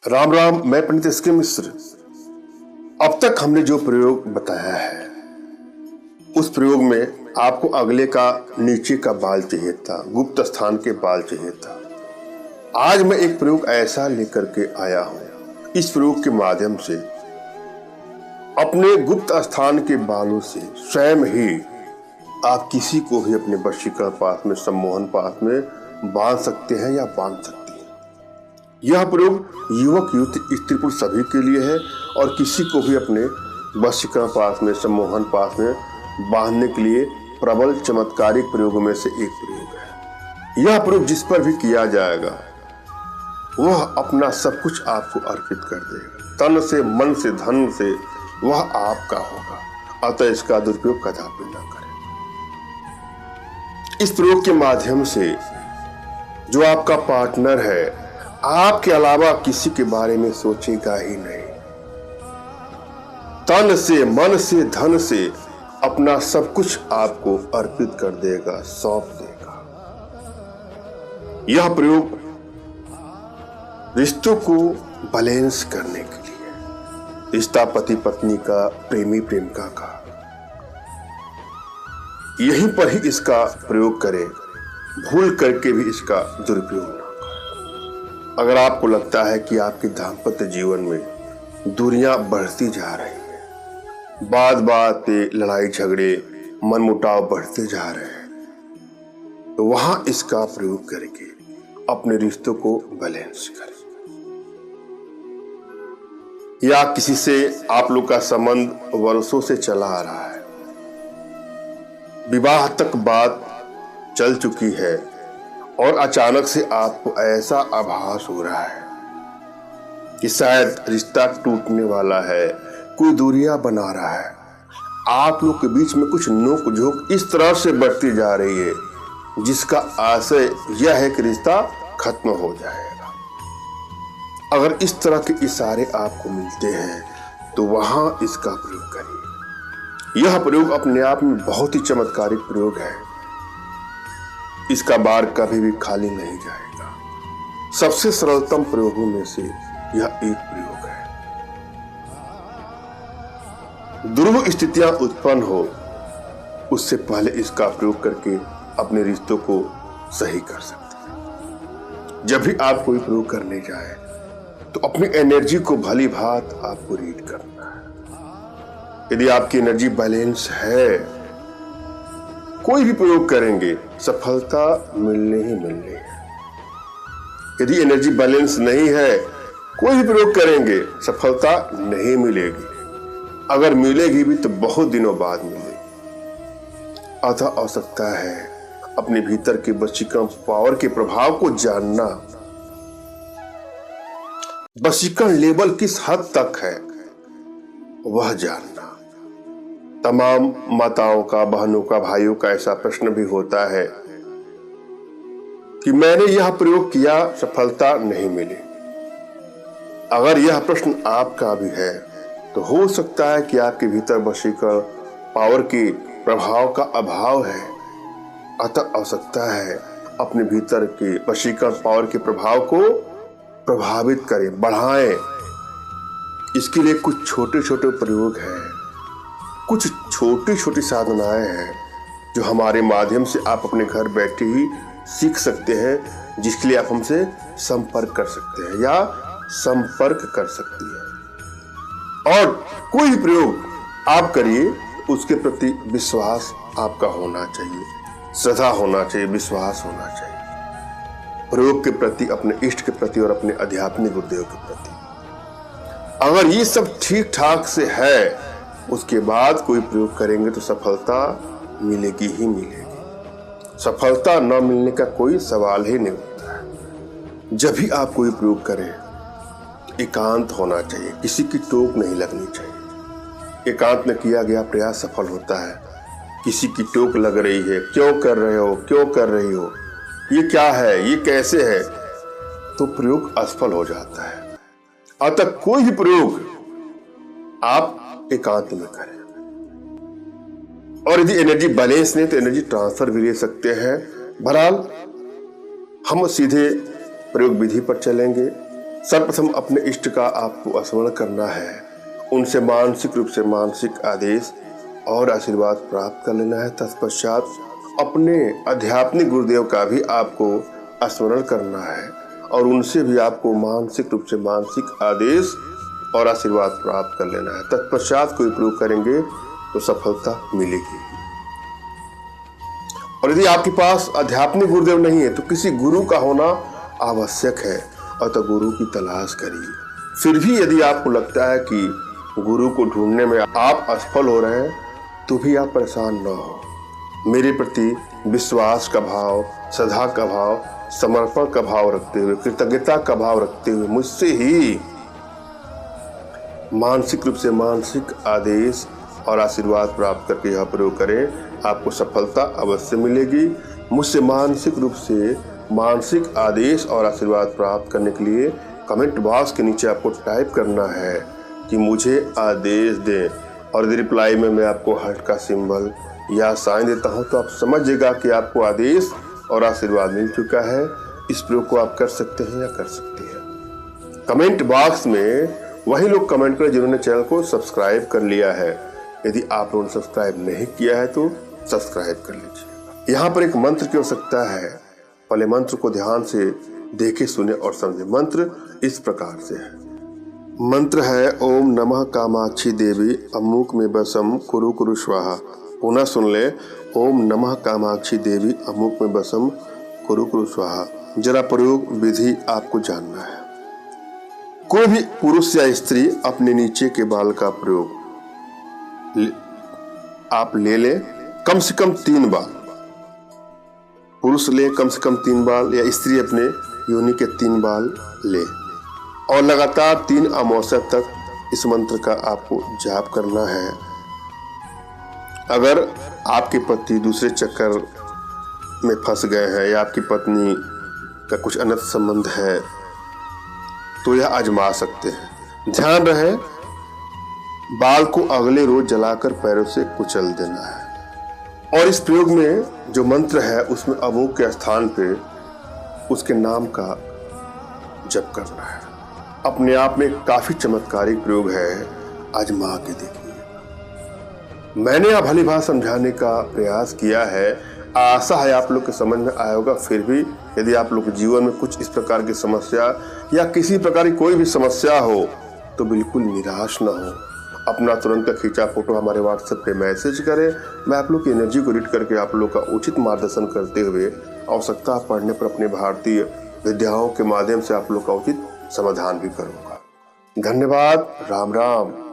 राम राम। मैं पंडित एस के मिश्र। अब तक हमने जो प्रयोग बताया है उस प्रयोग में आपको अगले का नीचे का बाल चाहिए था, गुप्त स्थान के बाल चाहिए था। आज मैं एक प्रयोग ऐसा लेकर के आया हूं। इस प्रयोग के माध्यम से अपने गुप्त स्थान के बालों से स्वयं ही आप किसी को भी अपने वशीकरण पाश में, सम्मोहन पाश में बांध सकते हैं या बांध सकते हैं। यह प्रयोग युवक, युवती, स्त्री पुरुष सभी के लिए है और किसी को भी अपने वशीकरण पाश में, सम्मोहन पाश में बांधने के लिए प्रबल चमत्कारिक प्रयोगों में से एक प्रयोग है। यह प्रयोग जिस पर भी किया जाएगा वह अपना सब कुछ आपको अर्पित कर देगा। तन से, मन से, धन से वह आपका होगा। अतः इसका दुरुपयोग कदापि न करें। इस प्रयोग के माध्यम से जो आपका पार्टनर है आपके अलावा किसी के बारे में सोचेगा ही नहीं। तन से, मन से, धन से अपना सब कुछ आपको अर्पित कर देगा, सौंप देगा। यह प्रयोग रिश्तों को बैलेंस करने के लिए, रिश्ता पति पत्नी का, प्रेमी प्रेमिका का, यहीं पर ही इसका प्रयोग करें। भूल करके भी इसका दुरुपयोग न करें। अगर आपको लगता है कि आपके दाम्पत्य जीवन में दूरियां बढ़ती जा रही है, बात बात पे लड़ाई झगड़े, मनमुटाव बढ़ते जा रहे हैं, तो वहां इसका प्रयोग करके अपने रिश्तों को बैलेंस करें। या किसी से आप लोग का संबंध वर्षों से चला आ रहा है, विवाह तक बात चल चुकी है और अचानक से आपको ऐसा आभास हो रहा है कि शायद रिश्ता टूटने वाला है, कोई दूरियां बना रहा है, आप लोग के बीच में कुछ नोक झोंक इस तरह से बढ़ती जा रही है जिसका आशय यह है कि रिश्ता खत्म हो जाएगा। अगर इस तरह के इशारे आपको मिलते हैं तो वहां इसका प्रयोग करिए। यह प्रयोग अपने आप में बहुत ही चमत्कारिक प्रयोग है। इसका बार कभी भी खाली नहीं जाएगा। सबसे सरलतम प्रयोगों में से यह एक प्रयोग है। दुर्लभ स्थितियां उत्पन्न हो उससे पहले इसका प्रयोग करके अपने रिश्तों को सही कर सकते हैं। जब भी आप कोई प्रयोग करने जाए तो अपनी एनर्जी को भली भांति आपको रीड करना है। यदि आपकी एनर्जी बैलेंस है, कोई भी प्रयोग करेंगे सफलता मिलने ही मिलनी है। यदि एनर्जी बैलेंस नहीं है, कोई भी प्रयोग करेंगे सफलता नहीं मिलेगी। अगर मिलेगी भी तो बहुत दिनों बाद मिलेगी। अतः आवश्यकता है अपने भीतर के वशीकरण पावर के प्रभाव को जानना। वशीकरण लेवल किस हद तक है वह जानना। तमाम माताओं का, बहनों का, भाइयों का ऐसा प्रश्न भी होता है कि मैंने यह प्रयोग किया, सफलता नहीं मिली। अगर यह प्रश्न आपका भी है तो हो सकता है कि आपके भीतर वशीकरण पावर के प्रभाव का अभाव है। अतः आवश्यकता है अपने भीतर के वशीकरण पावर के प्रभाव को प्रभावित करें, बढ़ाएं। इसके लिए कुछ छोटे छोटे प्रयोग हैं, कुछ छोटी छोटी साधनाएं हैं जो हमारे माध्यम से आप अपने घर बैठे ही सीख सकते हैं, जिसके लिए आप हमसे संपर्क कर सकते हैं या संपर्क कर सकती हैं। और कोई भी प्रयोग आप करिए, उसके प्रति विश्वास आपका होना चाहिए, श्रद्धा होना चाहिए, विश्वास होना चाहिए प्रयोग के प्रति, अपने इष्ट के प्रति और अपने आध्यात्मिक गुरुदेव के प्रति। अगर ये सब ठीक ठाक से है, उसके बाद कोई प्रयोग करेंगे तो सफलता मिलेगी ही मिलेगी। सफलता न मिलने का कोई सवाल ही नहीं होता है। जब भी आप कोई प्रयोग करें एकांत होना चाहिए, किसी की टोक नहीं लगनी चाहिए। एकांत में किया गया प्रयास सफल होता है। किसी की टोक लग रही है, क्यों कर रहे हो, क्यों कर रही हो, ये क्या है, ये कैसे है, तो प्रयोग असफल हो जाता है। अतः कोई भी प्रयोग आप एकांत में करें। और यदि एनर्जी बैलेंस नहीं तो एनर्जी ट्रांसफर भी ले सकते हैं। बहरहाल हम सीधे प्रयोग विधि पर चलेंगे। सर्वप्रथम अपने इष्ट का आपको स्मरण करना है, उनसे मानसिक रूप से मानसिक आदेश और आशीर्वाद प्राप्त कर लेना है। तत्पश्चात अपने आध्यात्मिक गुरुदेव का भी आपको स्मरण करना है और उनसे भी आपको मानसिक रूप से मानसिक आदेश और आशीर्वाद प्राप्त कर लेना है। तत्पश्चात कोई प्रयोग करेंगे तो सफलता मिलेगी। और यदि आपके पास आध्यात्मिक गुरुदेव नहीं है तो किसी गुरु का होना आवश्यक है और तो गुरु की तलाश करिए। फिर भी यदि आपको लगता है कि गुरु को ढूंढने में आप असफल हो रहे हैं तो भी आप परेशान न हो। मेरे प्रति विश्वास का भाव, श्रद्धा का भाव, समर्पण का भाव रखते हुए, कृतज्ञता का भाव रखते हुए मुझसे ही मानसिक रूप से मानसिक आदेश और आशीर्वाद प्राप्त करके यह प्रयोग करें, आपको सफलता अवश्य मिलेगी। मुझसे मानसिक रूप से मानसिक आदेश और आशीर्वाद प्राप्त करने के लिए कमेंट बॉक्स के नीचे आपको टाइप करना है कि मुझे आदेश दें, और यदि रिप्लाई में मैं आपको हार्ट का सिंबल या साइन देता हूं तो आप समझिएगा कि आपको आदेश और आशीर्वाद मिल चुका है। इस प्रयोग को आप कर सकते हैं या कर सकती हैं। कमेंट बॉक्स में वही लोग कमेंट करें जिन्होंने चैनल को सब्सक्राइब कर लिया है। यदि आप लोगों ने सब्सक्राइब नहीं किया है तो सब्सक्राइब कर लीजिए। यहाँ पर एक मंत्र की आवश्यकता है, पहले मंत्र को ध्यान से देखे, सुने और समझे। मंत्र इस प्रकार से है। मंत्र है ओम नमः कामाक्षी देवी अमुक में बसम कुरु कुरु स्वाहा। पुनः सुन ले, ओम नमः कामाक्षी देवी अमुक में बसम कुरु कुरु स्वाहा। जरा प्रयोग विधि आपको जानना है। कोई भी पुरुष या स्त्री अपने नीचे के बाल का प्रयोग आप ले लें कम से कम 3 बार। पुरुष ले कम से कम 3 बाल या स्त्री अपने योनि के 3 बाल ले और लगातार 3 अमावस्या तक इस मंत्र का आपको जाप करना है। अगर आपके पति दूसरे चक्कर में फंस गए हैं या आपकी पत्नी का कुछ अनैतिक संबंध है तो यह आजमा सकते हैं। ध्यान रहे, बाल को अगले रोज जलाकर पैरों से कुचल देना है और इस प्रयोग में जो मंत्र है उसमें अमुक के स्थान पे उसके नाम का जप करना है। अपने आप में काफी चमत्कारिक प्रयोग है, आजमा के देखिए। मैंने आप भली भांति समझाने का प्रयास किया है, आशा है आप लोग के समझ में आया होगा। फिर भी यदि आप लोग के जीवन में कुछ इस प्रकार की समस्या या किसी प्रकार की कोई भी समस्या हो तो बिल्कुल निराश ना हो। अपना तुरंत का खींचा फोटो हमारे व्हाट्सएप पे मैसेज करें। मैं आप लोग की एनर्जी को रीड करके आप लोग का उचित मार्गदर्शन करते हुए आवश्यकता पड़ने पर अपने भारतीय विद्याओं के माध्यम से आप लोग का उचित समाधान भी करूँगा। धन्यवाद। राम राम।